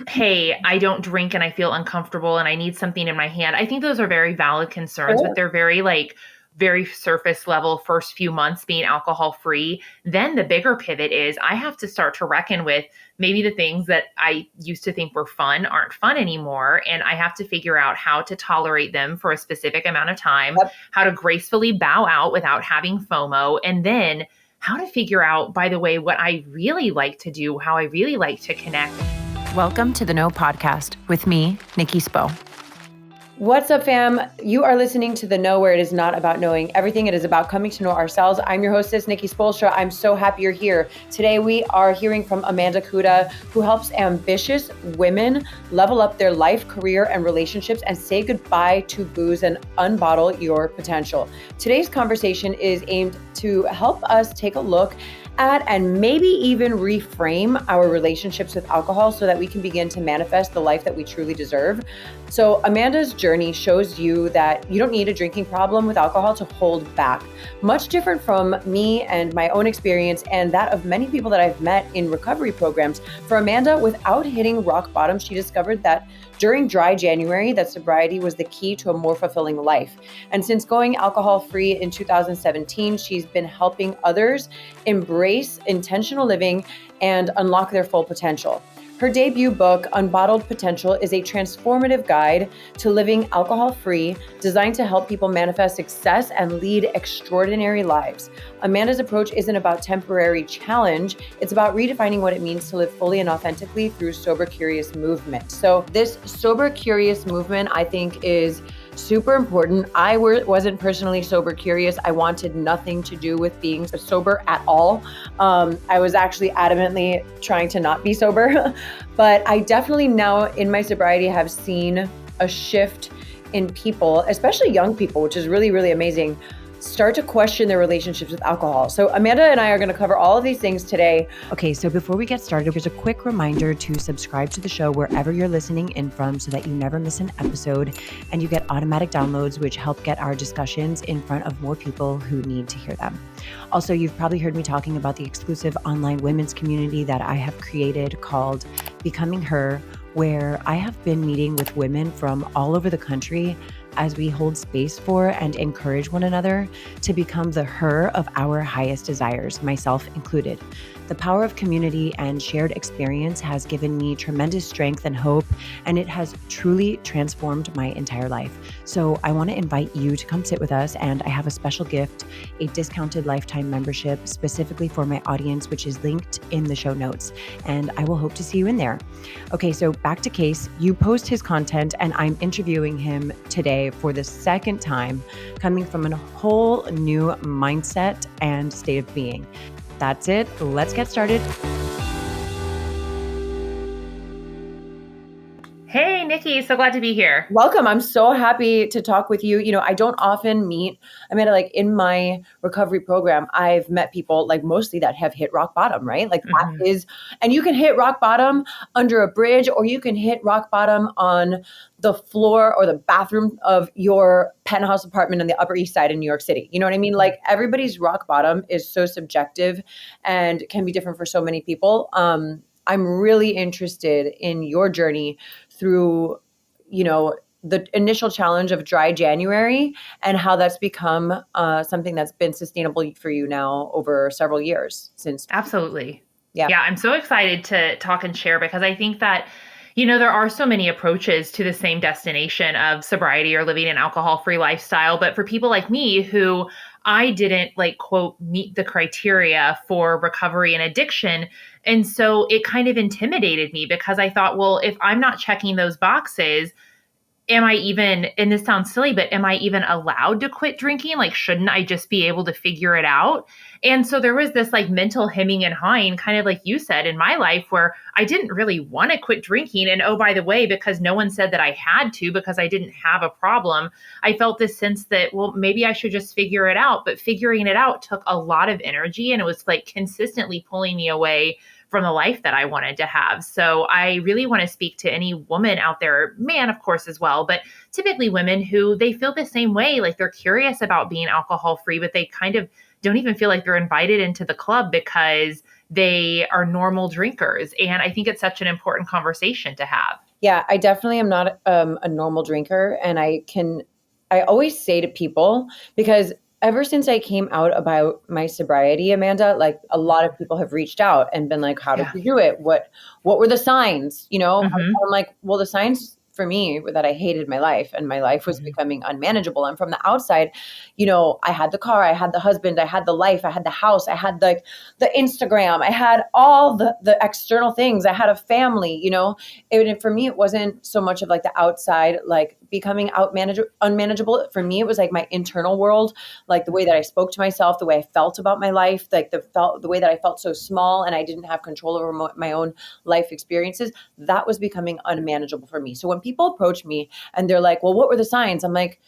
hey, I don't drink and I feel uncomfortable and I need something in my hand. I think those are very valid concerns, but Sure. they're very surface level first few months being alcohol free. Then the bigger pivot is I have to start to reckon with maybe the things that I used to think were fun aren't fun anymore. And I have to figure out how to tolerate them for a specific amount of time, Yep. how to gracefully bow out without having FOMO, and then how to figure out, by the way, what I really like to do, how I really like to connect. Welcome to the No Podcast with me, Nikki Spo. What's up, fam? You are listening to The Know, where it is not about knowing everything. It is about coming to know ourselves. I'm your hostess, Nikki Spolstra. I'm so happy you're here. Today, we are hearing from Amanda Kuda, who helps ambitious women level up their life, career, and relationships and say goodbye to booze and unbottle your potential. Today's conversation is aimed to help us take a look at and maybe even reframe our relationships with alcohol so that we can begin to manifest the life that we truly deserve. So Amanda's journey shows you that you don't need a drinking problem with alcohol to hold back. Much different from me and my own experience and that of many people that I've met in recovery programs. For Amanda, without hitting rock bottom, she discovered that during dry January, that sobriety was the key to a more fulfilling life. And since going alcohol-free in 2017, she's been helping others embrace intentional living and unlock their full potential. Her debut book, Unbottled Potential, is a transformative guide to living alcohol-free, designed to help people manifest success and lead extraordinary lives. Amanda's approach isn't about temporary challenge. It's about redefining what it means to live fully and authentically through SoberCURIOUS movement. So this SoberCURIOUS movement, I think, is super important. I wasn't personally sober curious. I wanted nothing to do with being sober at all. I was actually adamantly trying to not be sober, but I definitely now in my sobriety have seen a shift in people, especially young people, which is really, really amazing, start to question their relationships with alcohol. So Amanda and I are going to cover all of these things today. Okay, so before we get started, here's a quick reminder to subscribe to the show wherever you're listening in from so that you never miss an episode and you get automatic downloads, which help get our discussions in front of more people who need to hear them. Also, you've probably heard me talking about the exclusive online women's community that I have created called Becoming Her, where I have been meeting with women from all over the country as we hold space for and encourage one another to become the her of our highest desires, myself included. The power of community and shared experience has given me tremendous strength and hope, and it has truly transformed my entire life. So I want to invite you to come sit with us, and I have a special gift, a discounted lifetime membership specifically for my audience, which is linked in the show notes, and I will hope to see you in there. Okay, so back to Case. You post his content, and I'm interviewing him today for the second time, coming from a whole new mindset and state of being. That's it. Let's get started. Hey, Nikki, so glad to be here. Welcome. I'm so happy to talk with you. You know, I don't often meet, like in my recovery program, I've met people like mostly that have hit rock bottom, right? Like that is, and you can hit rock bottom under a bridge, or you can hit rock bottom on the floor or the bathroom of your penthouse apartment on the Upper East Side in New York City. You know what I mean? Like everybody's rock bottom is so subjective and can be different for so many people. I'm really interested in your journey through, the initial challenge of dry January and how that's become something that's been sustainable for you now over several years since. Absolutely. Yeah. Yeah, I'm so excited to talk and share because I think that, there are so many approaches to the same destination of sobriety or living an alcohol-free lifestyle. But for people like me who I didn't quote, meet the criteria for recovery and addiction. And so it kind of intimidated me because I thought, well, if I'm not checking those boxes, am I even, and this sounds silly, but am I even allowed to quit drinking? Shouldn't I just be able to figure it out? And so there was this mental hemming and hawing, kind of like you said, in my life where I didn't really want to quit drinking. And oh, by the way, because no one said that I had to, because I didn't have a problem, I felt this sense that, well, maybe I should just figure it out. But figuring it out took a lot of energy, and it was consistently pulling me away from the life that I wanted to have. So I really want to speak to any woman out there, man, of course, as well, but typically women who they feel the same way, they're curious about being alcohol free, but they kind of don't even feel like they're invited into the club because they are normal drinkers. And I think it's such an important conversation to have. Yeah, I definitely am not a normal drinker. And I always say to people, because ever since I came out about my sobriety, Amanda, like a lot of people have reached out and been like, how did Yeah. you do it? What were the signs? You know, Mm-hmm. I'm like, well, the signs for me were that I hated my life and my life was becoming unmanageable. And from the outside, you know, I had the car, I had the husband, I had the life, I had the house, I had like the Instagram, I had all the external things, I had a family, you know. For me, it wasn't so much of like the outside, like becoming unmanageable. For me, it was like my internal world, like the way that I spoke to myself, the way I felt about my life, like the way that I felt so small and I didn't have control over my own life experiences. That was becoming unmanageable for me. So when people approach me and they're like, well, what were the signs? I'm like,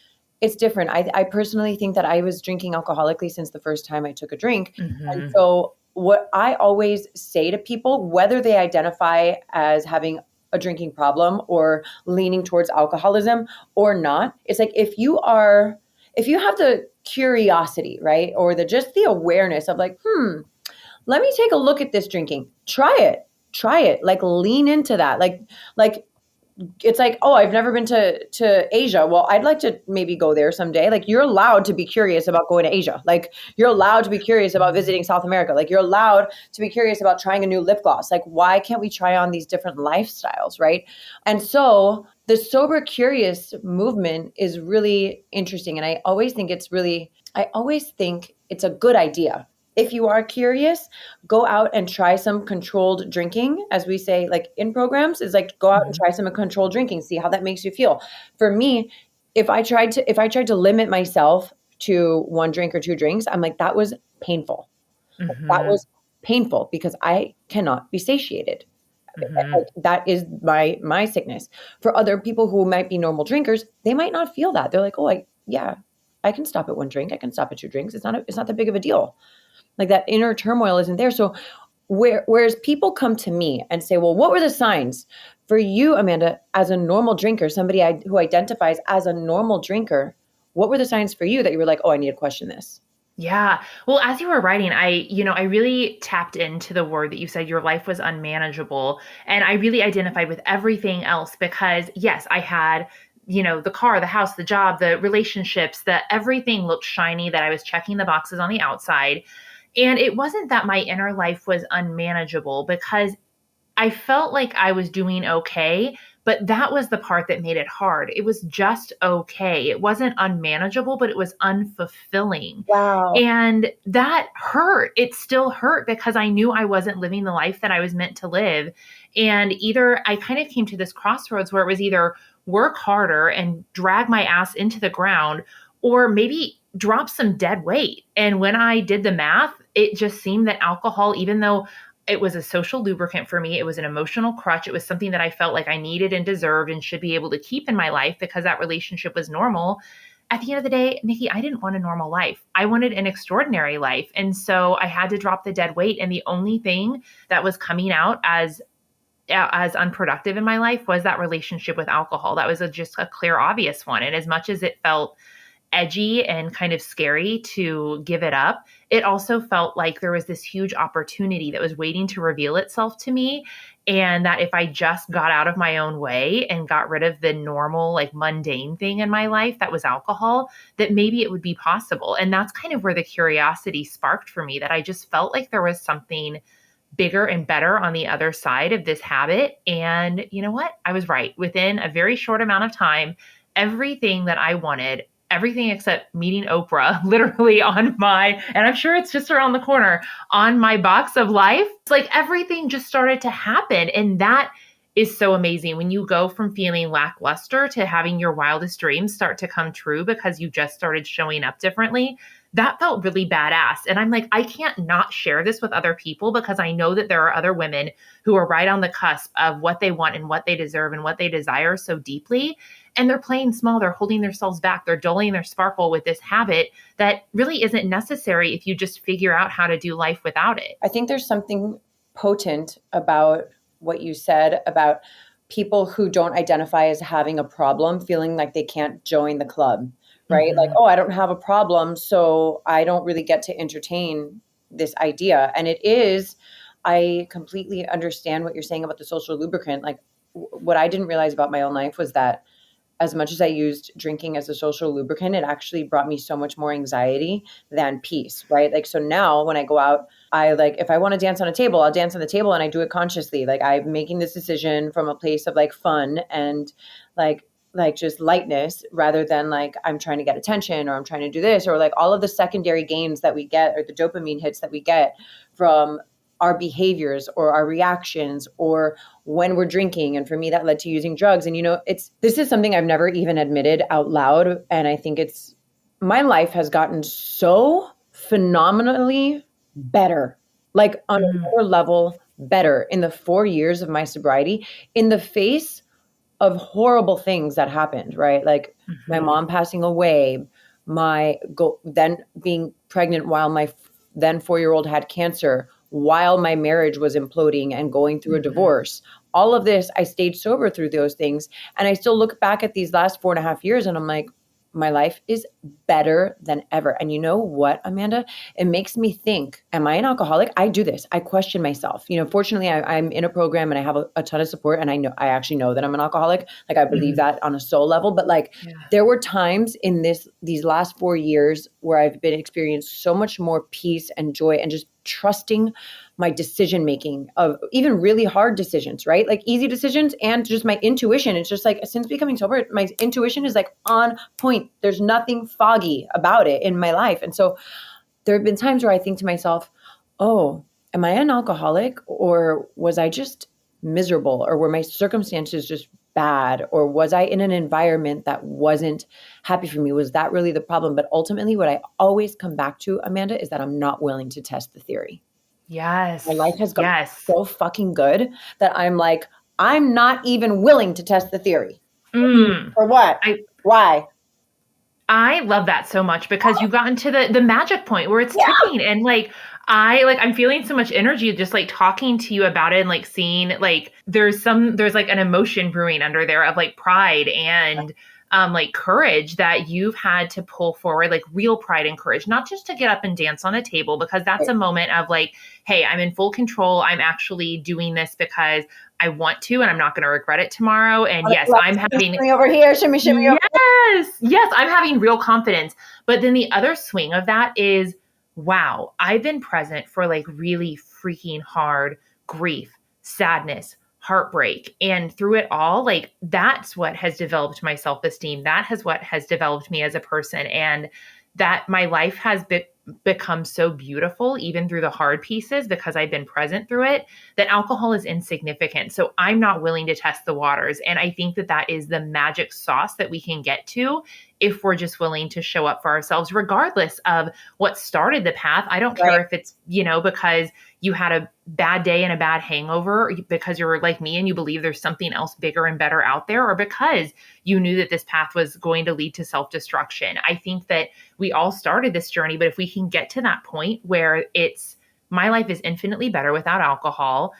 it's different. I personally think that I was drinking alcoholically since the first time I took a drink. And Mm-hmm. so what I always say to people, whether they identify as having a drinking problem or leaning towards alcoholism or not, it's like if you have the curiosity, right? Or just the awareness of like, let me take a look at this drinking. Try it. Like lean into that. Like it's like, oh, I've never been to Asia. Well, I'd like to maybe go there someday. Like you're allowed to be curious about going to Asia. Like you're allowed to be curious about visiting South America. Like you're allowed to be curious about trying a new lip gloss. Like why can't we try on these different lifestyles, right? And so the sober curious movement is really interesting. And I always think it's a good idea. If you are curious, go out and try some controlled drinking, as we say, like in programs, is like go out and try some controlled drinking, see how that makes you feel. For me, if I tried to limit myself to one drink or two drinks, I'm like, that was painful. That Mm-hmm. was painful because I cannot be satiated. Mm-hmm. Like, that is my sickness. For other people who might be normal drinkers, they might not feel that. They're like, oh, I can stop at one drink. I can stop at two drinks. It's not that big of a deal. Like that inner turmoil isn't there. So whereas people come to me and say, well, what were the signs for you, Amanda, as a normal drinker, somebody who identifies as a normal drinker, what were the signs for you that you were like, oh, I need to question this? Yeah. Well, as you were writing, I really tapped into the word that you said, your life was unmanageable. And I really identified with everything else because yes, I had, the car, the house, the job, the relationships, that everything looked shiny, that I was checking the boxes on the outside. And it wasn't that my inner life was unmanageable because I felt like I was doing okay, but that was the part that made it hard. It was just okay. It wasn't unmanageable, but it was unfulfilling. Wow. And that hurt. It still hurt because I knew I wasn't living the life that I was meant to live. And either I kind of came to this crossroads where it was either work harder and drag my ass into the ground or maybe drop some dead weight. And when I did the math, it just seemed that alcohol, even though it was a social lubricant for me. It was an emotional crutch. It was something that I felt like I needed and deserved and should be able to keep in my life because that relationship was normal. At the end of the day, Nikki, I didn't want a normal life. I wanted an extraordinary life. And so I had to drop the dead weight. And the only thing that was coming out as unproductive in my life was that relationship with alcohol. That was just a clear, obvious one. And as much as it felt edgy and kind of scary to give it up, it also felt like there was this huge opportunity that was waiting to reveal itself to me. And that if I just got out of my own way and got rid of the normal, like mundane thing in my life that was alcohol, that maybe it would be possible. And that's kind of where the curiosity sparked for me, that I just felt like there was something bigger and better on the other side of this habit. And you know what? I was right. Within a very short amount of time, everything that I wanted, everything except meeting Oprah, literally and I'm sure it's just around the corner, on my box of life. It's like everything just started to happen. And that is so amazing when you go from feeling lackluster to having your wildest dreams start to come true because you just started showing up differently. That felt really badass. And I'm like, I can't not share this with other people because I know that there are other women who are right on the cusp of what they want and what they deserve and what they desire so deeply. And they're playing small. They're holding themselves back. They're dulling their sparkle with this habit that really isn't necessary if you just figure out how to do life without it. I think there's something potent about what you said about people who don't identify as having a problem feeling like they can't join the club, right? Like, Mm-hmm. oh, I don't have a problem, so I don't really get to entertain this idea. And it is I completely understand what you're saying about the social lubricant. Like what I didn't realize about my own life was that as much as I used drinking as a social lubricant, it actually brought me so much more anxiety than peace, right? Like, so now when I go out, I like, if I want to dance on a table, I'll dance on the table and I do it consciously. Like I'm making this decision from a place of like fun and like just lightness rather than like I'm trying to get attention or I'm trying to do this or like all of the secondary gains that we get or the dopamine hits that we get from our behaviors or our reactions or when we're drinking. And for me, that led to using drugs. And, this is something I've never even admitted out loud. And I think my life has gotten so phenomenally better, like on another level better in the 4 years of my sobriety in the face of horrible things that happened, right? Like my mom passing away, then being pregnant while my then 4-year-old had cancer, while my marriage was imploding and going through a divorce. All of this, I stayed sober through those things. And I still look back at these last 4.5 years and I'm like, my life is better than ever. And you know what, Amanda? It makes me think, am I an alcoholic? I do this. I question myself. Fortunately, I'm in a program and I have a ton of support. And I actually know that I'm an alcoholic. Like I believe that on a soul level. But like there were times in these last 4 years where I've been experiencing so much more peace and joy and just trusting my decision making of even really hard decisions, right? Like easy decisions and just my intuition. It's just like since becoming sober, my intuition is like on point. There's nothing foggy about it in my life. And so there have been times where I think to myself, oh, am I an alcoholic or was I just miserable or were my circumstances just bad or was I in an environment that wasn't happy for me? Was that really the problem? But ultimately what I always come back to, Amanda, is that I'm not willing to test the theory. Yes. My life has gotten so fucking good that I'm like, I'm not even willing to test the theory. For what? Why? I love that so much because you got into the magic point where it's tipping and I'm feeling so much energy just like talking to you about it and like seeing like there's like an emotion brewing under there of like pride and like courage that you've had to pull forward, like real pride and courage, not just to get up and dance on a table, because that's a moment of like, hey, I'm in full control. I'm actually doing this because I want to, and I'm not going to regret it tomorrow. And yes, I'm having shimmy over here, shimmy over here. Yes, I'm having real confidence. But then the other swing of that is, wow, I've been present for like really freaking hard grief, sadness, heartbreak. And through it all, like that's what has developed my self-esteem. That is what has developed me as a person. And that my life has become so beautiful, even through the hard pieces, because I've been present through it, that alcohol is insignificant. So I'm not willing to test the waters. And I think that is the magic sauce that we can get to if we're just willing to show up for ourselves, regardless of what started the path. I don't care if it's, because you had a bad day and a bad hangover, because you're like me and you believe there's something else bigger and better out there, or because you knew that this path was going to lead to self-destruction. I think that we all started this journey, but if we can get to that point where my life is infinitely better without alcohol,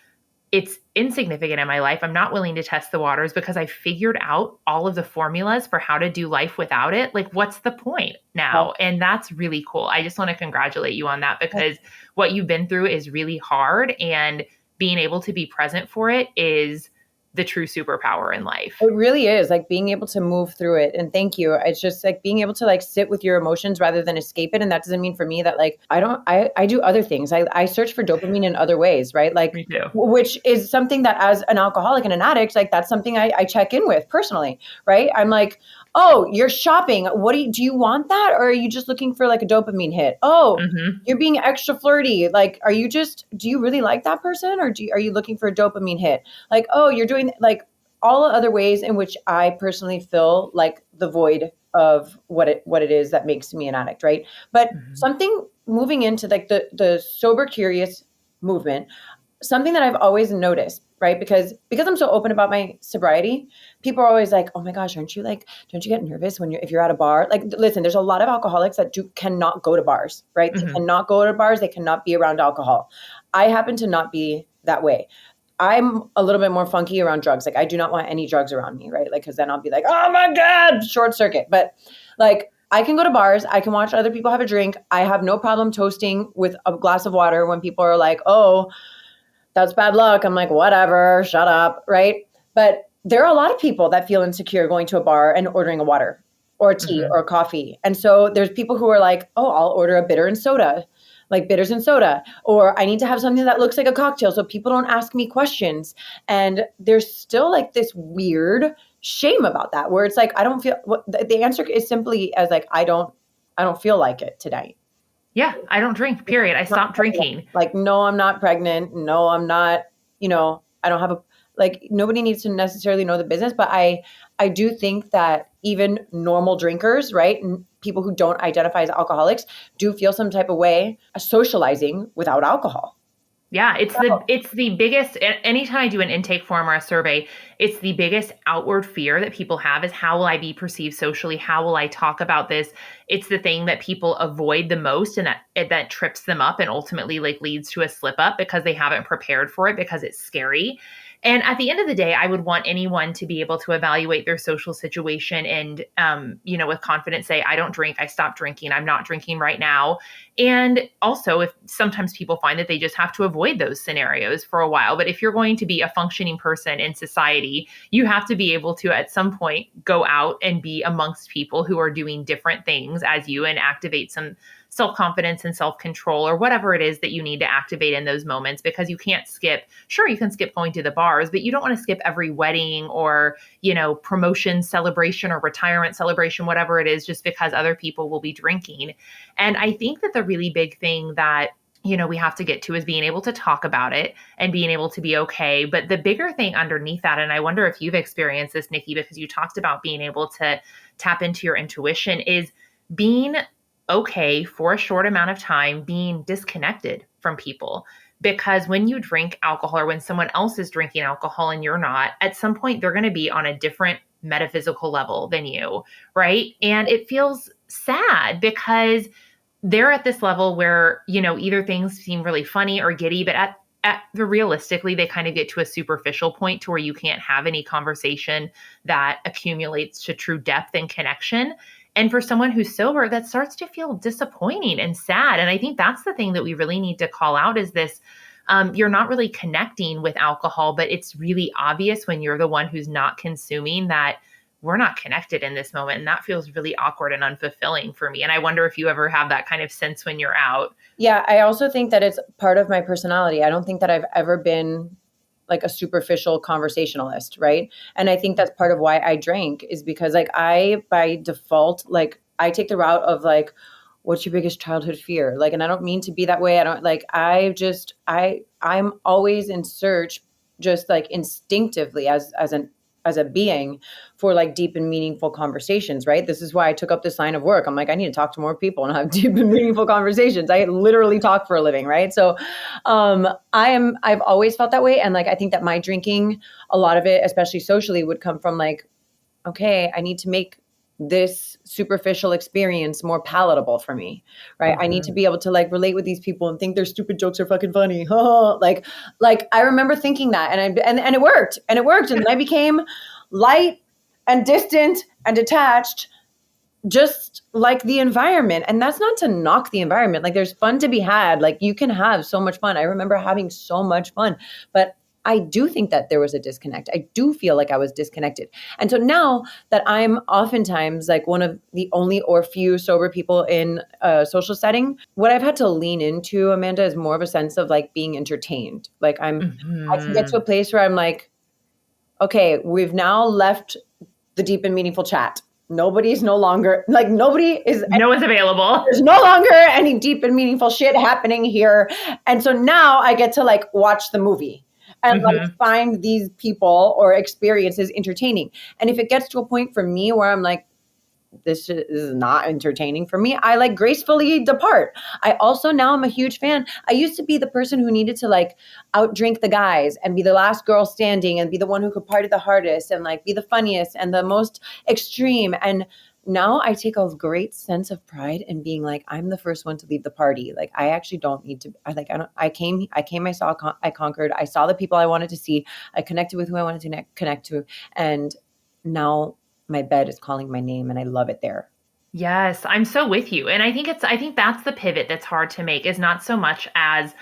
it's insignificant in my life, I'm not willing to test the waters because I figured out all of the formulas for how to do life without it. Like, what's the point now? And that's really cool. I just want to congratulate you on that because what you've been through is really hard, and being able to be present for it is the true superpower in life. It really is, like being able to move through it. And thank you. It's just like being able to like sit with your emotions rather than escape it. And that doesn't mean for me that like, I do other things. I search for dopamine in other ways, right? Like, me too. Which is something that as an alcoholic and an addict, like that's something I check in with personally, right? I'm like, oh, you're shopping. What do you want that? Or are you just looking for like a dopamine hit? Oh, you're being extra flirty. Like, do you really like that person? Or are you looking for a dopamine hit? Like, oh, you're doing like all other ways in which I personally fill like the void of what it is that makes me an addict. Right. But something moving into like the sober curious movement, something that I've always noticed, right? Because I'm so open about my sobriety, people are always like, oh my gosh, don't you get nervous if you're at a bar? Like, listen, there's a lot of alcoholics that cannot go to bars, right? They cannot go to bars. They cannot be around alcohol. I happen to not be that way. I'm a little bit more funky around drugs. Like I do not want any drugs around me, right? Like, cause then I'll be like, oh my God, short circuit. But like, I can go to bars. I can watch other people have a drink. I have no problem toasting with a glass of water when people are like, oh, that's bad luck. I'm like, whatever, shut up, right? But there are a lot of people that feel insecure going to a bar and ordering a water or a tea or a coffee. And so there's people who are like, oh, I'll order a bitter and soda, like bitters and soda, or I need to have something that looks like a cocktail so people don't ask me questions. And there's still like this weird shame about that, where it's like, I don't feel, the answer is simply as like, I don't feel like it today. Yeah, I don't drink, period. I stopped drinking. Like, no, I'm not pregnant. No, I'm not, I don't have nobody needs to necessarily know the business, but I do think that even normal drinkers, right? And people who don't identify as alcoholics do feel some type of way socializing without alcohol. Yeah, it's the biggest, anytime I do an intake form or a survey, it's the biggest outward fear that people have is, how will I be perceived socially? How will I talk about this? It's the thing that people avoid the most, and that trips them up and ultimately like leads to a slip up because they haven't prepared for it, because it's scary. And at the end of the day, I would want anyone to be able to evaluate their social situation and, with confidence say, I don't drink, I stopped drinking, I'm not drinking right now. And also, if sometimes people find that they just have to avoid those scenarios for a while. But if you're going to be a functioning person in society, you have to be able to, at some point, go out and be amongst people who are doing different things as you and activate some self-confidence and self-control, or whatever it is that you need to activate in those moments, because you can't skip. Sure, you can skip going to the bars, but you don't want to skip every wedding or, promotion celebration or retirement celebration, whatever it is, just because other people will be drinking. And I think that the really big thing that we have to get to is being able to talk about it and being able to be okay. But the bigger thing underneath that, and I wonder if you've experienced this, Nikki, because you talked about being able to tap into your intuition, is being okay for a short amount of time being disconnected from people. Because when you drink alcohol, or when someone else is drinking alcohol and you're not, at some point they're going to be on a different metaphysical level than you, right? And it feels sad because they're at this level where, either things seem really funny or giddy, but realistically, they kind of get to a superficial point to where you can't have any conversation that accumulates to true depth and connection. And for someone who's sober, that starts to feel disappointing and sad. And I think that's the thing that we really need to call out is this. You're not really connecting with alcohol, but it's really obvious when you're the one who's not consuming that we're not connected in this moment. And that feels really awkward and unfulfilling for me. And I wonder if you ever have that kind of sense when you're out. Yeah, I also think that it's part of my personality. I don't think that I've ever been like a superficial conversationalist, right? And I think that's part of why I drank, is because like I, by default, like I take the route of like, what's your biggest childhood fear? Like, and I don't mean to be that way. I don't like, I'm always in search, just like instinctively as a being, for like deep and meaningful conversations, right? This is why I took up this line of work. I'm like, I need to talk to more people and have deep and meaningful conversations. I literally talk for a living, right? So I've always felt that way. And like, I think that my drinking, a lot of it, especially socially, would come from like, okay, I need to make this superficial experience more palatable for me, right? Mm-hmm. I need to be able to like relate with these people and think their stupid jokes are fucking funny. like I remember thinking that, and it worked. And then I became light and distant and detached, just like the environment. And that's not to knock the environment. Like there's fun to be had. Like you can have so much fun. I remember having so much fun, but I do think that there was a disconnect. I do feel like I was disconnected. And so now that I'm oftentimes like one of the only or few sober people in a social setting, what I've had to lean into, Amanda, is more of a sense of like being entertained. Like I can get to a place where I'm like, okay, we've now left the deep and meaningful chat. No one's available. There's no longer any deep and meaningful shit happening here. And so now I get to like watch the movie and like find these people or experiences entertaining. And if it gets to a point for me where I'm like, this is not entertaining for me, I like gracefully depart. I also now I'm a huge fan. I used to be the person who needed to like outdrink the guys and be the last girl standing and be the one who could party the hardest and like be the funniest and the most extreme. And now I take a great sense of pride in being like, I'm the first one to leave the party. Like, I actually don't need to, I came, I saw, I conquered, I saw the people I wanted to see. I connected with who I wanted to connect to. And now my bed is calling my name and I love it there. Yes, I'm so with you. And I think that's the pivot that's hard to make, is not so much as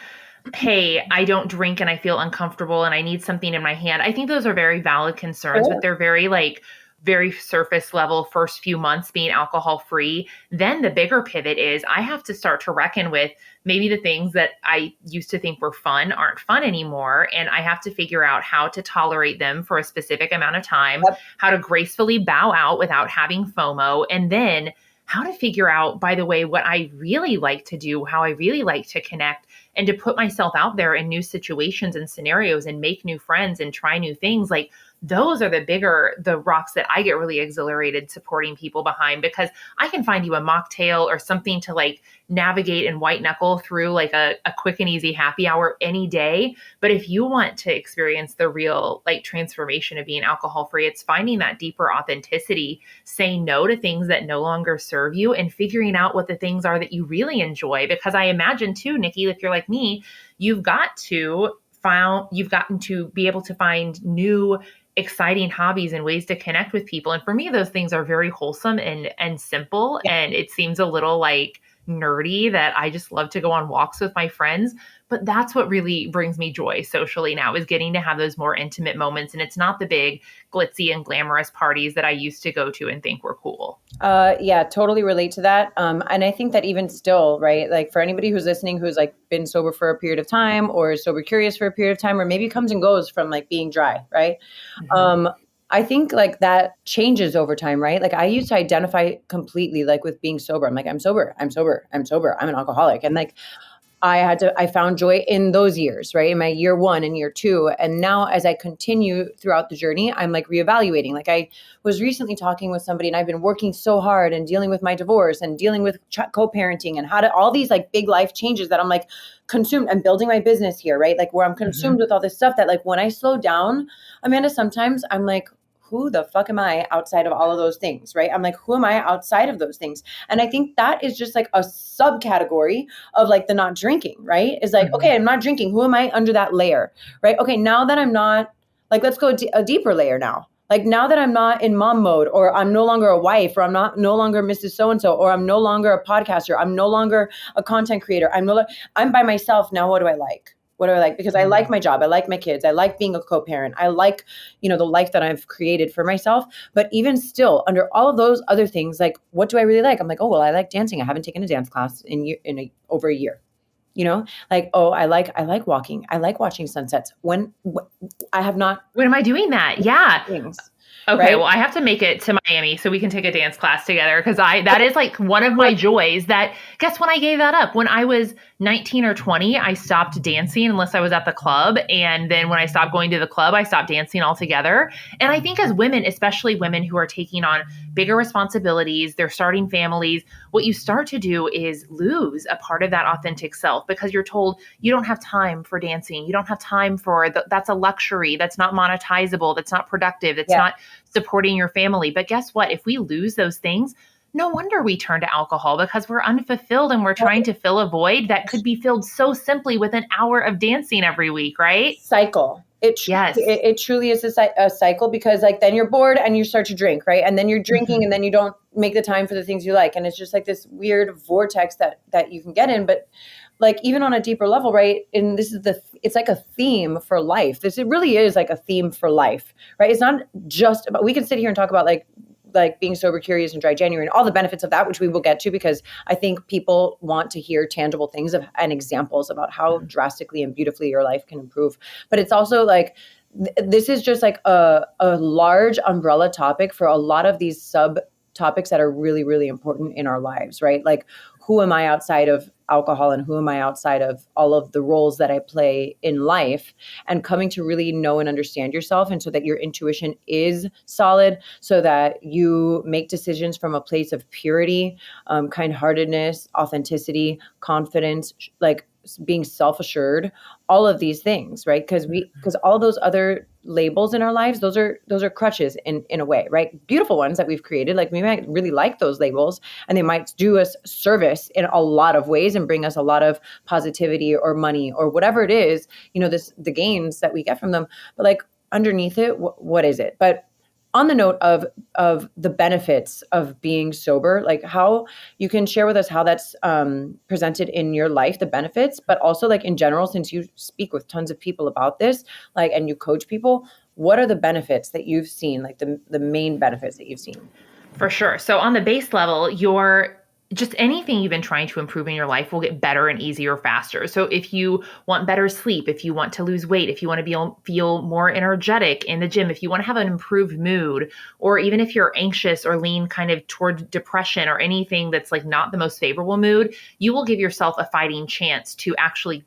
hey, I don't drink and I feel uncomfortable and I need something in my hand. I think those are very valid concerns, but Sure. they're very surface level first few months being alcohol free. Then the bigger pivot is I have to start to reckon with maybe the things that I used to think were fun aren't fun anymore. And I have to figure out how to tolerate them for a specific amount of time, Yep. how to gracefully bow out without having FOMO, and then how to figure out, by the way, what I really like to do, how I really like to connect, and to put myself out there in new situations and scenarios and make new friends and try new things. Like those are the rocks that I get really exhilarated supporting people behind, because I can find you a mocktail or something to like navigate and white knuckle through like a quick and easy happy hour any day. But if you want to experience the real like transformation of being alcohol free, it's finding that deeper authenticity, saying no to things that no longer serve you, and figuring out what the things are that you really enjoy. Because I imagine too, Nikki, if you're like me, you've gotten to be able to find new exciting hobbies and ways to connect with people. And for me, those things are very wholesome and simple. Yeah. And it seems a little like nerdy that I just love to go on walks with my friends. But that's what really brings me joy socially now, is getting to have those more intimate moments. And it's not the big glitzy and glamorous parties that I used to go to and think were cool. Yeah, totally relate to that. And I think that even still, right, like for anybody who's listening, who's like been sober for a period of time or is sober curious for a period of time, or maybe comes and goes from like being dry, right? Mm-hmm. I think like that changes over time, right? Like I used to identify completely like with being sober. I'm like, I'm sober, I'm sober, I'm sober, I'm an alcoholic. And like I found joy in those years, right? In my year 1 and year 2. And now as I continue throughout the journey, I'm like reevaluating. Like I was recently talking with somebody, and I've been working so hard and dealing with my divorce and dealing with co-parenting and how to all these like big life changes that I'm like consumed. I'm building my business here, right? Like where I'm consumed with all this stuff that like when I slow down, Amanda, sometimes I'm like, who the fuck am I outside of all of those things, right? I'm like, who am I outside of those things? And I think that is just like a subcategory of like the not drinking, right? Is like, Mm-hmm. okay, I'm not drinking. Who am I under that layer, right? Okay, now that I'm not, like, let's go a deeper layer now. Like now that I'm not in mom mode, or I'm no longer a wife, or I'm not no longer Mrs. So-and-so, or I'm no longer a podcaster, I'm no longer a content creator, I'm by myself now. What do I like? What do I like? Because I like my job. I like my kids. I like being a co-parent. I like, the life that I've created for myself. But even still, under all of those other things, like, what do I really like? I'm like, oh, well, I like dancing. I haven't taken a dance class over a year. Like, oh, I like walking. I like watching sunsets. When I have not When am I doing that? Yeah. things, Okay, right? well, I have to make it to Miami so we can take a dance class together, because that is like one of my joys. That guess when I gave that up? When I was 19 or 20, I stopped dancing unless I was at the club, and then when I stopped going to the club, I stopped dancing altogether. And I think as women, especially women who are taking on bigger responsibilities, they're starting families, what you start to do is lose a part of that authentic self, because you're told you don't have time for dancing, you don't have time for that's a luxury, that's not monetizable, that's not productive, that's not supporting your family. But guess what? If we lose those things, no wonder we turn to alcohol, because we're unfulfilled and we're trying to fill a void that could be filled so simply with an hour of dancing every week, right? Cycle. Yes. It truly is a cycle, because like then you're bored and you start to drink, right? And then you're drinking and then you don't make the time for the things you like. And it's just like this weird vortex that you can get in. But like even on a deeper level, right? And it's like a theme for life. It really is like a theme for life, right? It's not just about, we can sit here and talk about like being sober curious and dry January and all the benefits of that, which we will get to, because I think people want to hear tangible things and examples about how drastically and beautifully your life can improve. But it's also like, this is just like a large umbrella topic for a lot of these sub topics that are really, really important in our lives, right? Like, who am I outside of alcohol, and who am I outside of all of the roles that I play in life, and coming to really know and understand yourself. And so that your intuition is solid, so that you make decisions from a place of purity, kind-heartedness, authenticity, confidence, like being self-assured, all of these things, right? Because all those other labels in our lives, those are crutches in a way, right? Beautiful ones that we've created. Like we might really like those labels, and they might do us service in a lot of ways and bring us a lot of positivity or money or whatever it is, the gains that we get from them. But like underneath it, what is it? But on the note of the benefits of being sober, like how you can share with us how that's presented in your life, the benefits, but also like in general, since you speak with tons of people about this, like, and you coach people, what are the benefits that you've seen, like the main benefits that you've seen? For sure. So on the base level, your just anything you've been trying to improve in your life will get better and easier faster. So if you want better sleep, if you want to lose weight, if you want to feel more energetic in the gym, if you want to have an improved mood, or even if you're anxious or lean kind of toward depression or anything that's like not the most favorable mood, you will give yourself a fighting chance to actually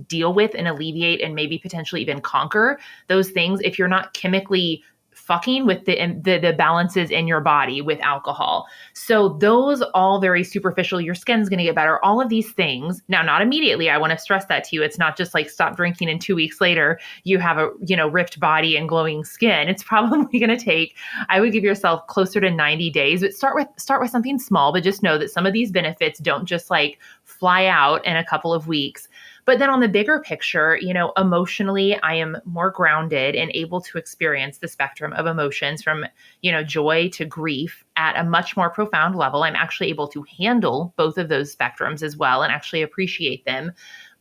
deal with and alleviate and maybe potentially even conquer those things if you're not chemically fucking with the balances in your body with alcohol. So those all very superficial, your skin's going to get better, all of these things. Now, not immediately. I want to stress that to you. It's not just like stop drinking and 2 weeks later you have a, ripped body and glowing skin. It's probably going to take, I would give yourself closer to 90 days, but start with something small, but just know that some of these benefits don't just like fly out in a couple of weeks. But then on the bigger picture, emotionally, I am more grounded and able to experience the spectrum of emotions from, joy to grief at a much more profound level. I'm actually able to handle both of those spectrums as well and actually appreciate them.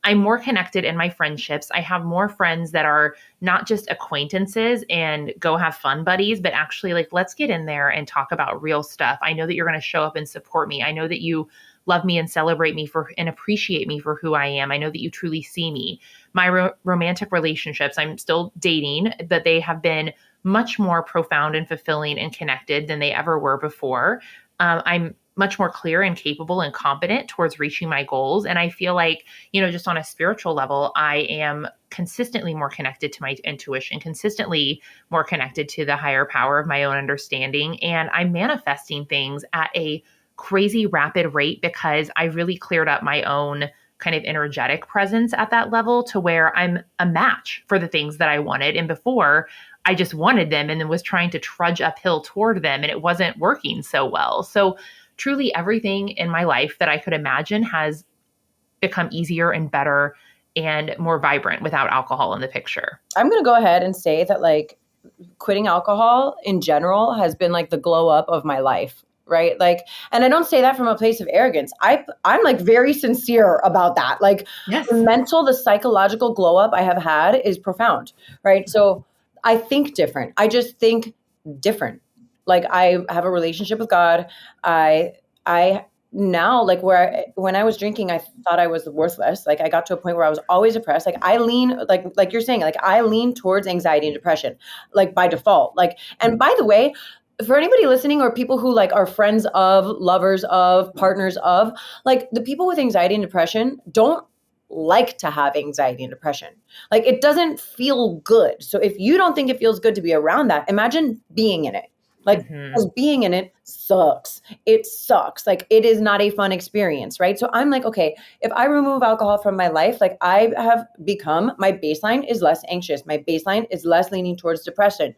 I'm more connected in my friendships. I have more friends that are not just acquaintances and go have fun buddies, but actually like, let's get in there and talk about real stuff. I know that you're going to show up and support me. I know that you love me and celebrate me and appreciate me for who I am. I know that you truly see me. My romantic relationships, I'm still dating, but they have been much more profound and fulfilling and connected than they ever were before. I'm much more clear and capable and competent towards reaching my goals. And I feel like, just on a spiritual level, I am consistently more connected to my intuition, consistently more connected to the higher power of my own understanding. And I'm manifesting things at a crazy rapid rate because I really cleared up my own kind of energetic presence at that level to where I'm a match for the things that I wanted. And before, I just wanted them and then was trying to trudge uphill toward them, and it wasn't working so well. So truly everything in my life that I could imagine has become easier and better and more vibrant without alcohol in the picture. I'm going to go ahead and say that like quitting alcohol in general has been like the glow up of my life. Right. Like, and I don't say that from a place of arrogance. I'm like very sincere about that. Like yes. the psychological glow up I have had is profound. Right. So I think different. I just think different. Like I have a relationship with God. I now like when I was drinking, I thought I was worthless. Like I got to a point where I was always depressed. Like I lean, like you're saying, like I lean towards anxiety and depression, like by default. Like, and by the way, for anybody listening or people who like are friends of, lovers of, partners of, like the people with anxiety and depression don't like to have anxiety and depression. Like it doesn't feel good. So if you don't think it feels good to be around that, imagine being in it. Like because being in it sucks. It sucks. Like it is not a fun experience, right? So I'm like, okay, if I remove alcohol from my life, like I have become, my baseline is less anxious. My baseline is less leaning towards depression,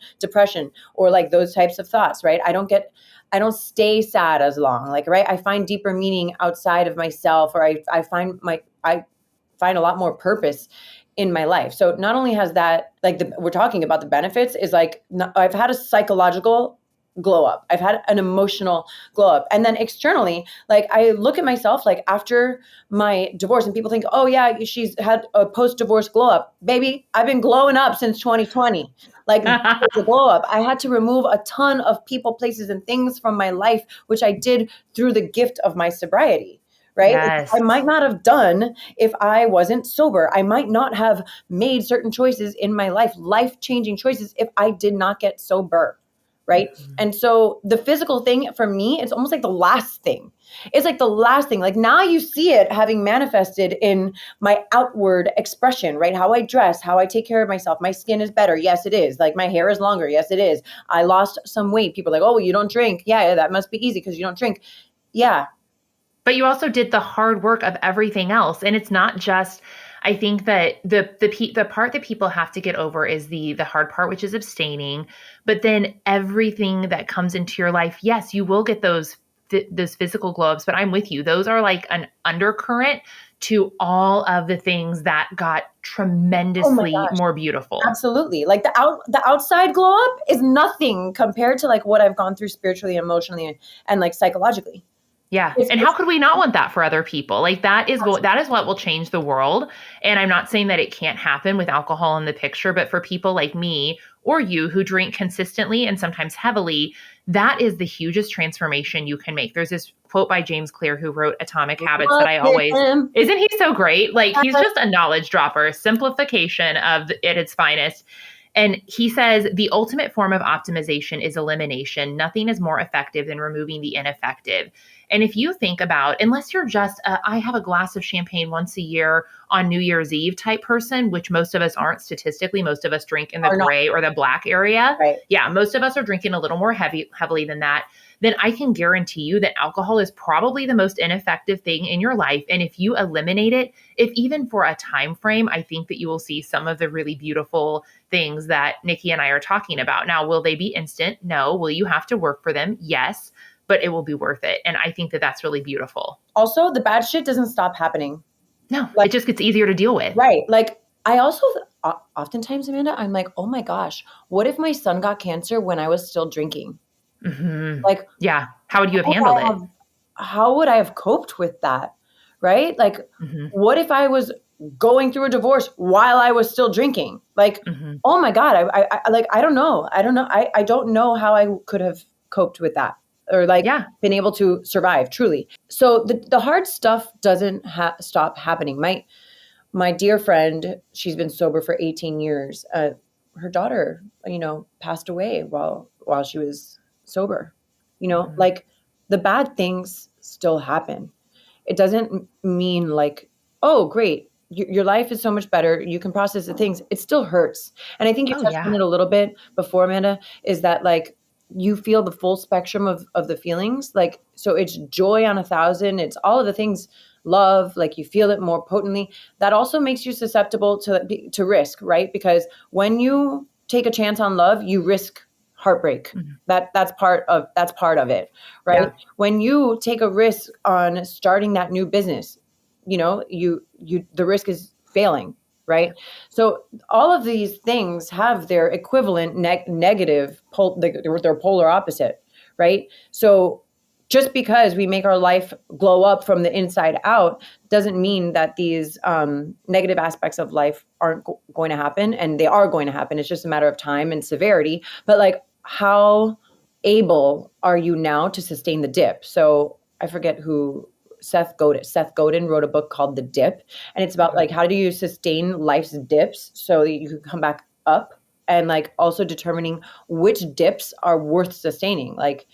or like those types of thoughts, right? I don't stay sad as long, like, right? I find deeper meaning outside of myself, or I find a lot more purpose in my life. So not only has that, like we're talking about the benefits, is like, I've had a psychological glow up. I've had an emotional glow up. And then externally, like I look at myself like after my divorce and people think, oh yeah, she's had a post-divorce glow up. Baby, I've been glowing up since 2020. Like the glow up. I had to remove a ton of people, places, and things from my life, which I did through the gift of my sobriety. Right? Yes. I might not have done if I wasn't sober. I might not have made certain choices in my life-changing choices if I did not get sober. Right. Mm-hmm. And so the physical thing for me, it's almost like the last thing. It's like the last thing. Like now you see it having manifested in my outward expression, right? How I dress, how I take care of myself. My skin is better. Yes, it is. Like my hair is longer. Yes, it is. I lost some weight. People are like, oh, you don't drink. Yeah, that must be easy because you don't drink. Yeah. But you also did the hard work of everything else. And it's not just, I think that the part that people have to get over is the hard part, which is abstaining. But then everything that comes into your life, yes, you will get those physical glow ups, but I'm with you. Those are like an undercurrent to all of the things that got tremendously more beautiful. Absolutely. Like the outside glow up is nothing compared to like what I've gone through spiritually, emotionally, and like psychologically. Yeah. And how could we not want that for other people? Like that is what will change the world. And I'm not saying that it can't happen with alcohol in the picture, but for people like me or you who drink consistently and sometimes heavily, that is the hugest transformation you can make. There's this quote by James Clear who wrote Atomic Habits that I always, isn't he so great? Like he's just a knowledge dropper, simplification of at its finest. And he says, the ultimate form of optimization is elimination. Nothing is more effective than removing the ineffective. And if you think about, unless you're just, I have a glass of champagne once a year on New Year's Eve type person, which most of us aren't statistically, most of us drink in the gray or the black area. Right. Yeah, most of us are drinking a little more heavily than that. Then I can guarantee you that alcohol is probably the most ineffective thing in your life. And if you eliminate it, if even for a time frame, I think that you will see some of the really beautiful things that Nikki and I are talking about. Now, will they be instant? No. Will you have to work for them? Yes. But it will be worth it. And I think that that's really beautiful. Also, the bad shit doesn't stop happening. No, it just gets easier to deal with. Right. Like I also, oftentimes, Amanda, I'm like, oh my gosh, what if my son got cancer when I was still drinking? Mm-hmm. Like, yeah. How would you have handled it? How would I have coped with that? Right. Like, what if I was going through a divorce while I was still drinking? Like, oh my God, I don't know. I don't know how I could have coped with that or like been able to survive truly. So the hard stuff doesn't stop happening. My dear friend, she's been sober for 18 years. Her daughter, passed away while she was sober. Like the bad things still happen. It doesn't mean like, oh, great, your life is so much better. You can process the things. It still hurts. And I think you touched on it a little bit before, Amanda, is that like you feel the full spectrum of the feelings. Like, so it's joy on 1,000. It's all of the things, love, like you feel it more potently. That also makes you susceptible to risk, right? Because when you take a chance on love, you risk heartbreak. That's part of it, right? Yeah. When you take a risk on starting that new business, the risk is failing, right? So all of these things have their equivalent negative their polar opposite, right? So just because we make our life glow up from the inside out doesn't mean that these negative aspects of life aren't going to happen, and they are going to happen. It's just a matter of time and severity. But like, how able are you now to sustain the dip? So I forget who, Seth Godin wrote a book called The Dip. And it's about like, how do you sustain life's dips so that you can come back up, and like also determining which dips are worth sustaining. Like,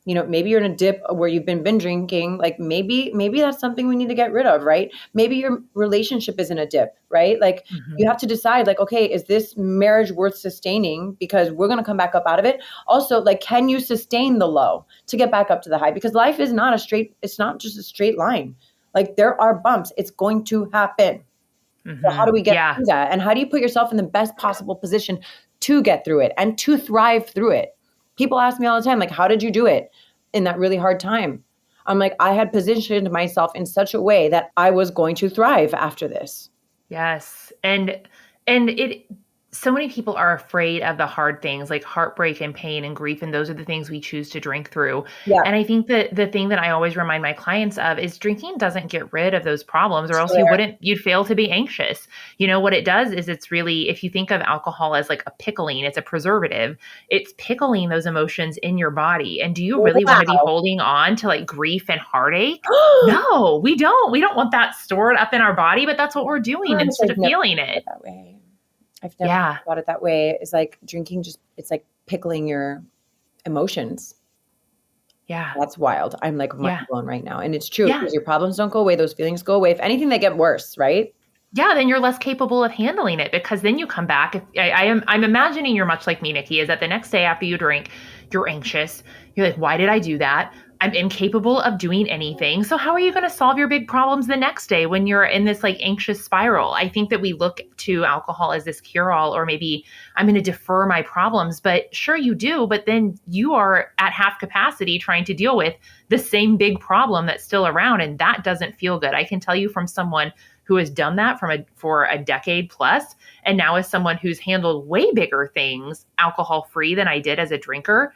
maybe you're in a dip where you've been drinking, like maybe that's something we need to get rid of, right? Maybe your relationship is in a dip, right? Like you have to decide like, okay, is this marriage worth sustaining? Because we're going to come back up out of it. Also, like, can you sustain the low to get back up to the high? Because life is not it's not just a straight line. Like there are bumps. It's going to happen. So how do we get through that? And how do you put yourself in the best possible position to get through it and to thrive through it? People ask me all the time, like, how did you do it in that really hard time? I'm like, I had positioned myself in such a way that I was going to thrive after this. Yes. And so many people are afraid of the hard things like heartbreak and pain and grief. And those are the things we choose to drink through. Yeah. And I think that the thing that I always remind my clients of is drinking doesn't get rid of those problems, or else you'd fail to be anxious. What it does is it's really, if you think of alcohol as like a pickling, it's a preservative, it's pickling those emotions in your body. And do you really want to be holding on to like grief and heartache? No, we don't. We don't want that stored up in our body, but that's what we're doing instead of feeling it. That way. I've never thought about it that way. It's like drinking it's like pickling your emotions. Yeah. That's wild. I'm like mind blown right now. And it's true because your problems don't go away. Those feelings go away. If anything, they get worse, right? Yeah, then you're less capable of handling it, because then you come back. I'm imagining you're much like me, Nikki, is that the next day after you drink, you're anxious. You're like, why did I do that? I'm incapable of doing anything. So how are you going to solve your big problems the next day when you're in this like anxious spiral? I think that we look to alcohol as this cure-all, or maybe I'm going to defer my problems, but sure you do, but then you are at half capacity trying to deal with the same big problem that's still around, and that doesn't feel good. I can tell you from someone who has done that for a decade plus, and now as someone who's handled way bigger things alcohol-free than I did as a drinker,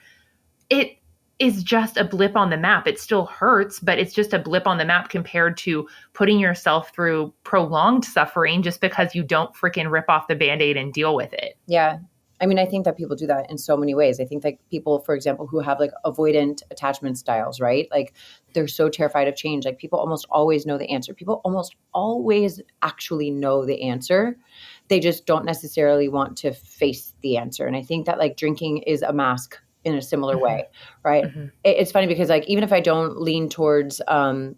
it is just a blip on the map. It still hurts, but it's just a blip on the map compared to putting yourself through prolonged suffering just because you don't freaking rip off the Band-Aid and deal with it. Yeah. I mean, I think that people do that in so many ways. I think like people, for example, who have like avoidant attachment styles, right? Like they're so terrified of change. Like people almost always know the answer. People almost always actually know the answer. They just don't necessarily want to face the answer. And I think that like drinking is a mask in a similar way, right? It's funny because like, even if I don't lean towards, I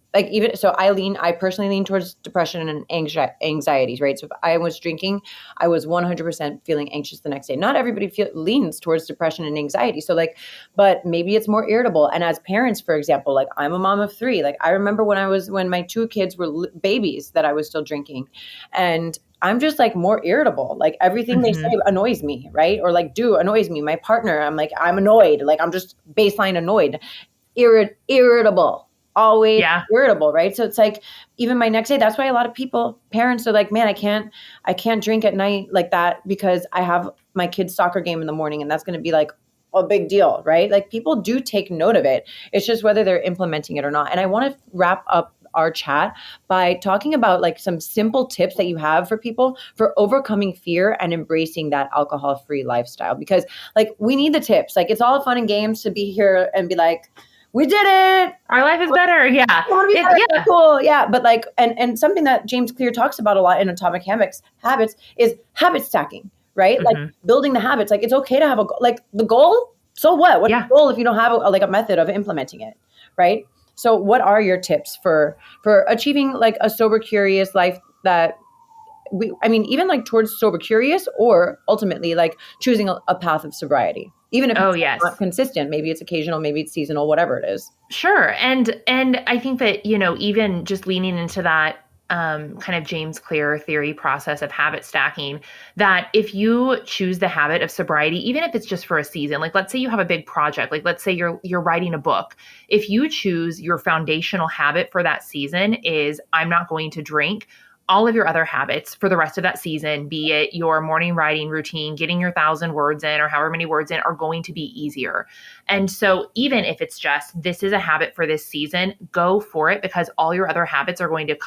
personally lean towards depression and anxieties, right? So if I was drinking, I was 100% feeling anxious the next day. Not everybody leans towards depression and anxiety. So like, but maybe it's more irritable. And as parents, for example, like I'm a mom of 3, like I remember when my 2 kids were babies that I was still drinking, and I'm just like more irritable. Like everything they say annoys me, right? Or like annoys me. My partner, I'm annoyed. Like I'm just baseline annoyed, irritable, always irritable, right? So it's like even my next day. That's why a lot of parents are like, man, I can't drink at night like that because I have my kid's soccer game in the morning, and that's going to be like a big deal, right? Like people do take note of it. It's just whether they're implementing it or not. And I want to wrap up our chat by talking about like some simple tips that you have for people for overcoming fear and embracing that alcohol-free lifestyle, because like we need the tips. Like it's all fun and games to be here and be like, we did it, our life is better. Yeah. Cool. Yeah. But like, and something that James Clear talks about a lot in Atomic Habits is habit stacking, right? Like building the habits. Like it's okay to have the goal. So what? What's the goal if you don't have a method of implementing it, right? So what are your tips for achieving like a sober curious life that even like towards sober curious, or ultimately like choosing a path of sobriety, even if it's not consistent, maybe it's occasional, maybe it's seasonal, whatever it is. Sure. And I think that, even just leaning into that kind of James Clear theory process of habit stacking, that if you choose the habit of sobriety, even if it's just for a season, like let's say you have a big project, like let's say you're writing a book. If you choose your foundational habit for that season is I'm not going to drink, all of your other habits for the rest of that season, be it your morning writing routine, getting your 1,000 words in or however many words in, are going to be easier. And so even if it's just, this is a habit for this season, go for it, because all your other habits are going to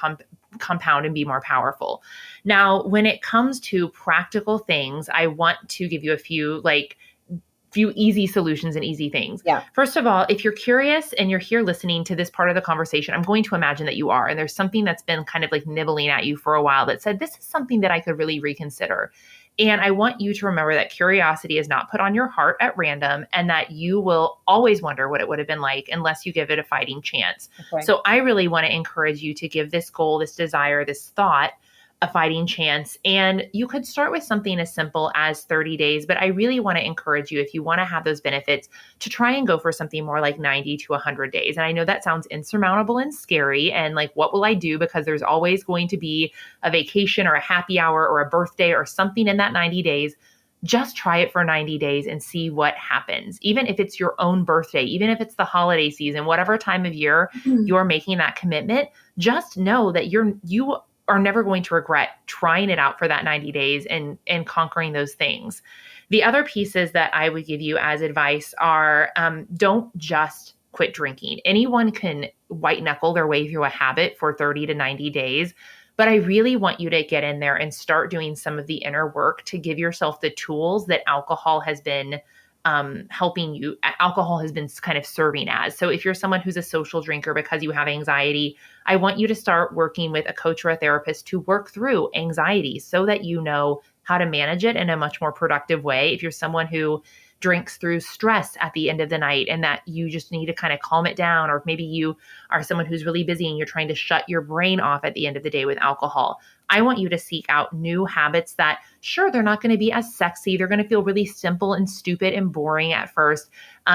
compound and be more powerful. Now, when it comes to practical things, I want to give you a few easy solutions and easy things. Yeah. First of all, if you're curious and you're here listening to this part of the conversation, I'm going to imagine that you are, and there's something that's been kind of like nibbling at you for a while that said, this is something that I could really reconsider. And I want you to remember that curiosity is not put on your heart at random, and that you will always wonder what it would have been like unless you give it a fighting chance. Okay. So I really want to encourage you to give this goal, this desire, this thought a fighting chance. And you could start with something as simple as 30 days, but I really want to encourage you, if you want to have those benefits, to try and go for something more like 90 to 100 days. And I know that sounds insurmountable and scary, and like, what will I do? Because there's always going to be a vacation or a happy hour or a birthday or something in that 90 days. Just try it for 90 days and see what happens. Even if it's your own birthday, even if it's the holiday season, whatever time of year you're making that commitment, just know that you are never going to regret trying it out for that 90 days and conquering those things. The other pieces that I would give you as advice are, don't just quit drinking. Anyone can white knuckle their way through a habit for 30 to 90 days. But I really want you to get in there and start doing some of the inner work to give yourself the tools that alcohol has been alcohol has been kind of serving as. So if you're someone who's a social drinker because you have anxiety, I want you to start working with a coach or a therapist to work through anxiety so that you know how to manage it in a much more productive way. If you're someone who drinks through stress at the end of the night and that you just need to kind of calm it down, or if maybe you are someone who's really busy and you're trying to shut your brain off at the end of the day with alcohol, I want you to seek out new habits that, sure, they're not going to be as sexy. They're going to feel really simple and stupid and boring at first.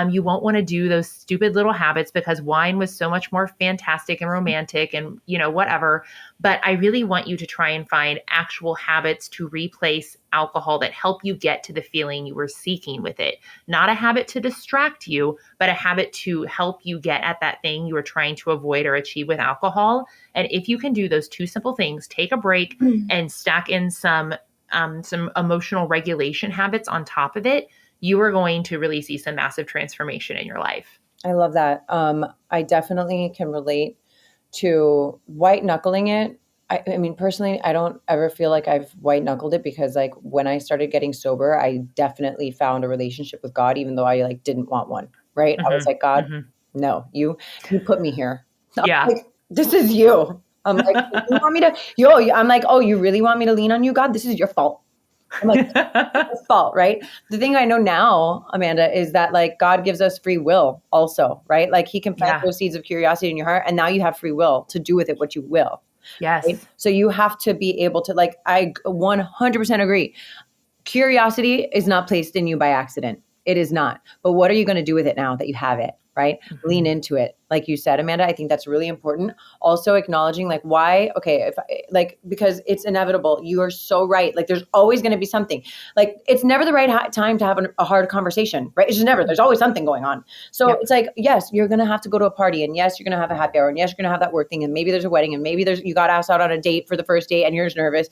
You won't want to do those stupid little habits because wine was so much more fantastic and romantic and, whatever. But I really want you to try and find actual habits to replace alcohol that help you get to the feeling you were seeking with it. Not a habit to distract you, but a habit to help you get at that thing you were trying to avoid or achieve with alcohol. And if you can do those two simple things, take a break and stack in some emotional regulation habits on top of it, you are going to really see some massive transformation in your life. I love that. I definitely can relate to white knuckling it. I mean, personally, I don't ever feel like I've white knuckled it because like when I started getting sober, I definitely found a relationship with God, even though I like didn't want one. Right. I was like, God, no, you put me here. Yeah. Like, this is you. I'm like, you want me to, I'm like, oh, you really want me to lean on you, God? This is your fault. I'm like, it's fault, right? The thing I know now, Amanda, is that like God gives us free will also, right? Like he can plant those seeds of curiosity in your heart and now you have free will to do with it what you will. Yes. Right? So you have to be able to like, I 100% agree. Curiosity is not placed in you by accident. It is not. But what are you going to do with it now that you have it, right? Lean into it. Like you said, Amanda, I think that's really important. Also acknowledging like why, okay, because it's inevitable. You are so right. Like there's always going to be something. Like it's never the right time to have a hard conversation, right? It's just never. There's always something going on. So it's like, yes, you're going to have to go to a party and yes, you're going to have a happy hour and yes, you're going to have that work thing and maybe there's a wedding and maybe you got asked out on a date for the first date and you're nervous.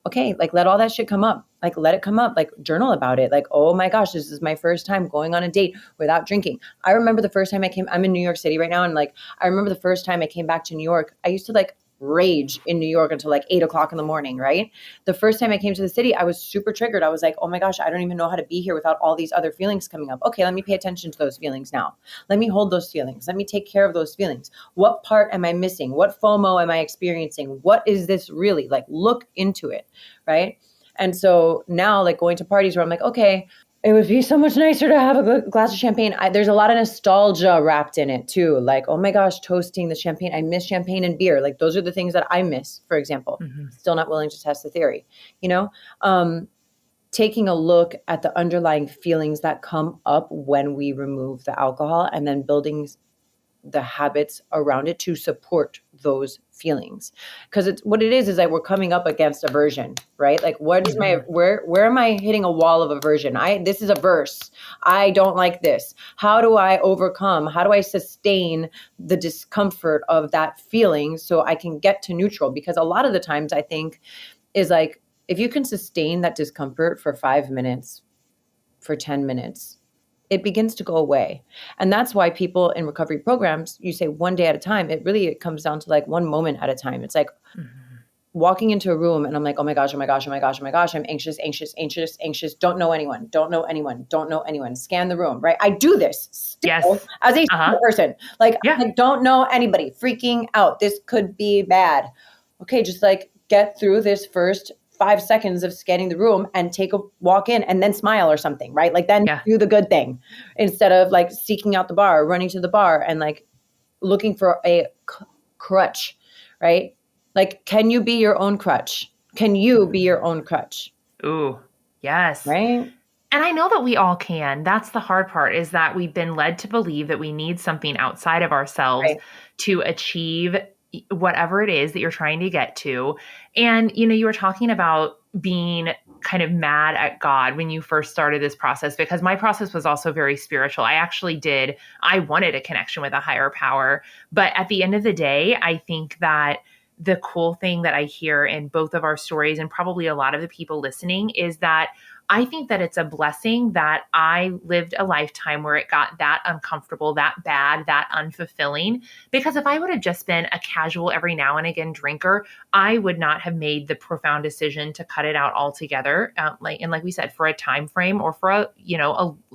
Okay, like let all that shit come up. Like let it come up, like journal about it. Like, oh my gosh, this is my first time going on a date without drinking. I remember the first time I'm in New York City right now. And like, I remember the first time I came back to New York, I used to like rage in New York until like 8:00 in the morning, right? The first time I came to the city, I was super triggered. I was like, oh my gosh, I don't even know how to be here without all these other feelings coming up. Okay, let me pay attention to those feelings now. Let me hold those feelings. Let me take care of those feelings. What part am I missing? What FOMO am I experiencing? What is this really? Like look into it, right? And so now like going to parties where I'm like, okay, it would be so much nicer to have a glass of champagne. There's a lot of nostalgia wrapped in it too. Like, oh my gosh, toasting the champagne. I miss champagne and beer. Like those are the things that I miss, for example. Still not willing to test the theory, taking a look at the underlying feelings that come up when we remove the alcohol and then building the habits around it to support those feelings. Because it's what it is like we're coming up against aversion, right? Like what is where am I hitting a wall of aversion? This is averse. I don't like this. How do I overcome? How do I sustain the discomfort of that feeling so I can get to neutral? Because a lot of the times I think is like, if you can sustain that discomfort for 5 minutes, for 10 minutes, it begins to go away. And that's why people in recovery programs, you say one day at a time, it comes down to like one moment at a time. It's like walking into a room and I'm like, oh my gosh, oh my gosh, oh my gosh, oh my gosh. I'm anxious. Don't know anyone. Scan the room, right? I do this still as a person. Like, I don't know anybody, freaking out. This could be bad. Okay, just like get through this first 5 seconds of scanning the room and take a walk in and then smile or something, right? Like then do the good thing instead of like seeking out the bar, running to the bar and like looking for a crutch, right? Like, can you be your own crutch? Can you be your own crutch? Ooh, yes. Right? And I know that we all can. That's the hard part, is that we've been led to believe that we need something outside of ourselves to achieve whatever it is that you're trying to get to. And, you were talking about being kind of mad at God when you first started this process, because my process was also very spiritual. I wanted a connection with a higher power. But at the end of the day, I think that the cool thing that I hear in both of our stories, and probably a lot of the people listening, is that I think that it's a blessing that I lived a lifetime where it got that uncomfortable, that bad, that unfulfilling. Because if I would have just been a casual every now and again drinker, I would not have made the profound decision to cut it out altogether. Like we said, for a time frame or for a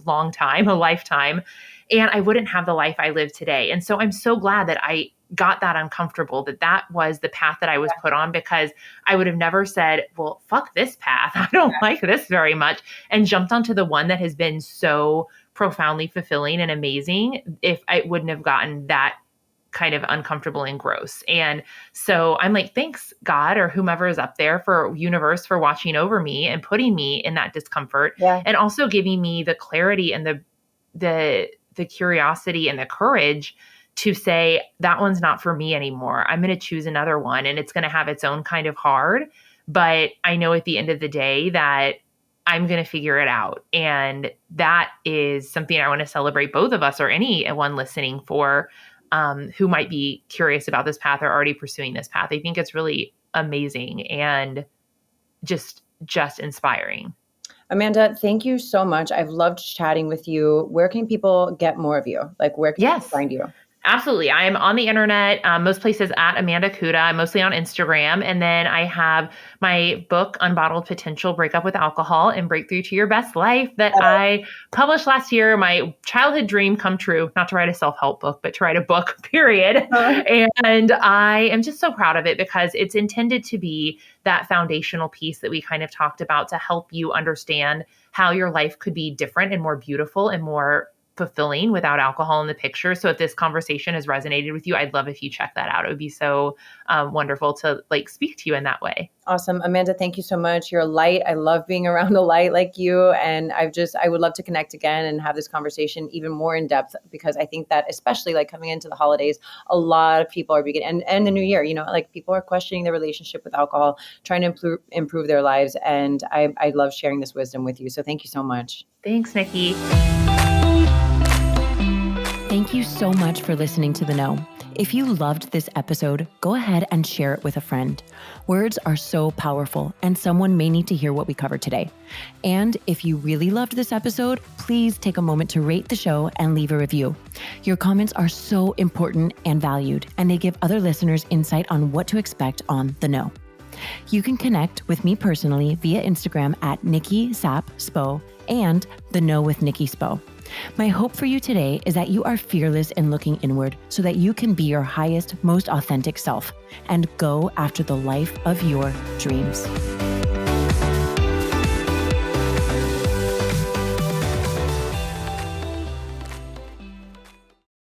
long time, a lifetime. And I wouldn't have the life I live today. And so I'm so glad that I got that uncomfortable, that was the path that I was put on, because I would have never said, well, fuck this path. I don't like this very much, and jumped onto the one that has been so profoundly fulfilling and amazing if I wouldn't have gotten that kind of uncomfortable and gross. And so I'm like, thanks God or whomever is up there, for universe, for watching over me and putting me in that discomfort, and also giving me the clarity and the curiosity and the courage to say, that one's not for me anymore. I'm going to choose another one, and it's going to have its own kind of hard, but I know at the end of the day that I'm going to figure it out. And that is something I want to celebrate both of us, or anyone listening, for who might be curious about this path or already pursuing this path. I think it's really amazing and just inspiring. Amanda, thank you so much. I've loved chatting with you. Where can people get more of you? Like, where can people find you? Absolutely. I am on the internet, most places at Amanda Kuda. I'm mostly on Instagram. And then I have my book, Unbottled Potential, Break Up with Alcohol and Break Through to Your Best Life, that I published last year. My childhood dream come true, not to write a self-help book, but to write a book, period. And I am just so proud of it, because it's intended to be that foundational piece that we kind of talked about, to help you understand how your life could be different and more beautiful and more fulfilling without alcohol in the picture. So if this conversation has resonated with you, I'd love if you check that out. It would be so wonderful to speak to you in that way. Awesome. Amanda, thank you so much. You're a light. I love being around a light like you. And I would love to connect again and have this conversation even more in depth, because I think that, especially coming into the holidays, a lot of people are beginning, and the new year, people are questioning their relationship with alcohol, trying to improve their lives. And I love sharing this wisdom with you. So thank you so much. Thanks, Nikki. Thank you so much for listening to The Know. If you loved this episode, go ahead and share it with a friend. Words are so powerful, and someone may need to hear what we covered today. And if you really loved this episode, please take a moment to rate the show and leave a review. Your comments are so important and valued, and they give other listeners insight on what to expect on The Know. You can connect with me personally via Instagram at Nikki Sap Spo and The Know with Nikki Spo. My hope for you today is that you are fearless in looking inward, so that you can be your highest, most authentic self and go after the life of your dreams.